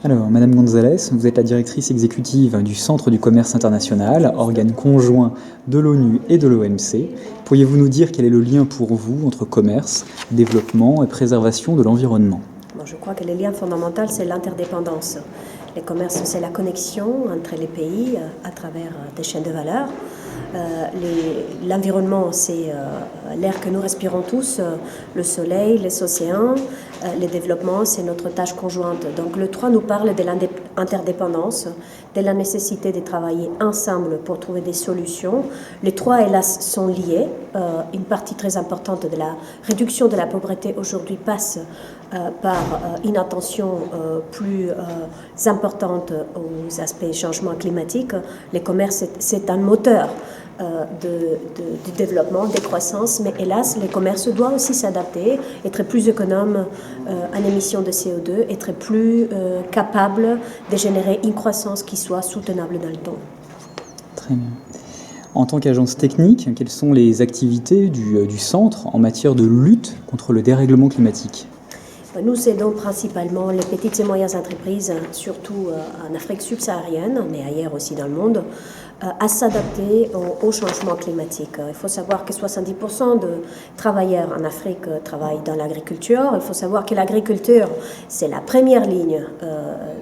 Alors, Madame Gonzalez, vous êtes la directrice exécutive du Centre du commerce international, organe conjoint de l'ONU et de l'OMC. Pourriez-vous nous dire quel est le lien pour vous entre commerce, développement et préservation de l'environnement? Bon, je crois que le lien fondamental, c'est l'interdépendance. Le commerce, c'est la connexion entre les pays à travers des chaînes de valeur. L'environnement, c'est l'air que nous respirons tous, le soleil, les océans. Le développement, c'est notre tâche conjointe. Donc le 3 nous parle de l'interdépendance, de la nécessité de travailler ensemble pour trouver des solutions. Les trois, hélas, sont liés. Une partie très importante de la réduction de la pauvreté aujourd'hui passe par une attention plus importante aux aspects changement climatique. Le commerce, c'est un moteur du développement, des croissances, mais hélas, le commerce doit aussi s'adapter, être plus économe en émissions de CO2, être plus capable de générer une croissance qui soit soutenable dans le temps. Très bien. En tant qu'agence technique, quelles sont les activités du centre en matière de lutte contre le dérèglement climatique? Nous aidons principalement les petites et moyennes entreprises, surtout en Afrique subsaharienne, mais ailleurs aussi dans le monde, à s'adapter au changement climatique. Il faut savoir que 70% de travailleurs en Afrique travaillent dans l'agriculture. Il faut savoir que l'agriculture, c'est la première ligne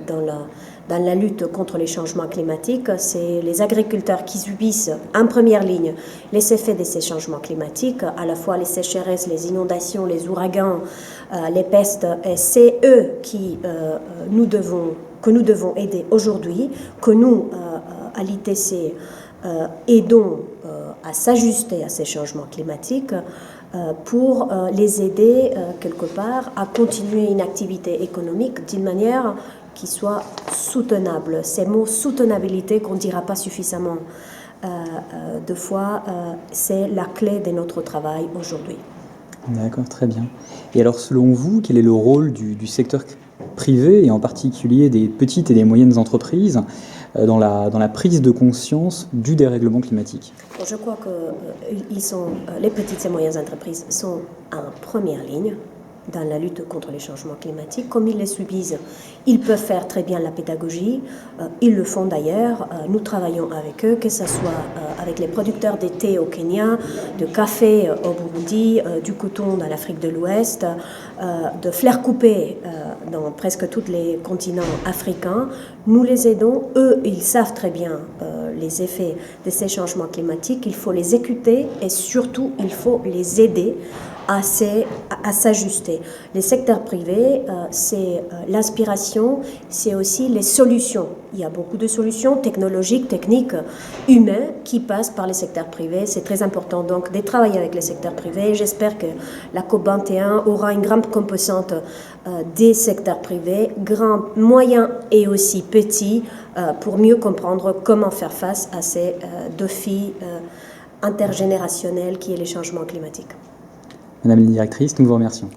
dans la lutte contre les changements climatiques. C'est les agriculteurs qui subissent en première ligne les effets de ces changements climatiques, à la fois les sécheresses, les inondations, les ouragans, les pestes. Et c'est eux que nous devons aider aujourd'hui, que nous, à l'ITC, aidons à s'ajuster à ces changements climatiques pour les aider quelque part à continuer une activité économique d'une manière qui soit soutenable. Ces mots soutenabilité qu'on ne dira pas suffisamment de fois, c'est la clé de notre travail aujourd'hui. D'accord, très bien. Et alors, selon vous, quel est le rôle du secteur privé, et en particulier des petites et des moyennes entreprises, dans la prise de conscience du dérèglement climatique? Je crois que les petites et moyennes entreprises sont en première ligne dans la lutte contre les changements climatiques. Comme ils les subissent, ils peuvent faire très bien la pédagogie. Ils le font d'ailleurs. Nous travaillons avec eux, que ce soit avec les producteurs de thé au Kenya, de café au Burundi, du coton dans l'Afrique de l'Ouest, de fleurs coupées dans presque tous les continents africains. Nous les aidons. Eux, ils savent très bien les effets de ces changements climatiques. Il faut les écouter et surtout, il faut les aider à s'ajuster. Les secteurs privés, c'est l'inspiration, c'est aussi les solutions. Il y a beaucoup de solutions technologiques, techniques, humaines qui passent par les secteurs privés. C'est très important donc de travailler avec les secteurs privés. J'espère que la COP21 aura une grande composante des secteurs privés, grands, moyens et aussi petits, pour mieux comprendre comment faire face à ces défis intergénérationnels qui est les changements climatiques. Madame la directrice, nous vous remercions.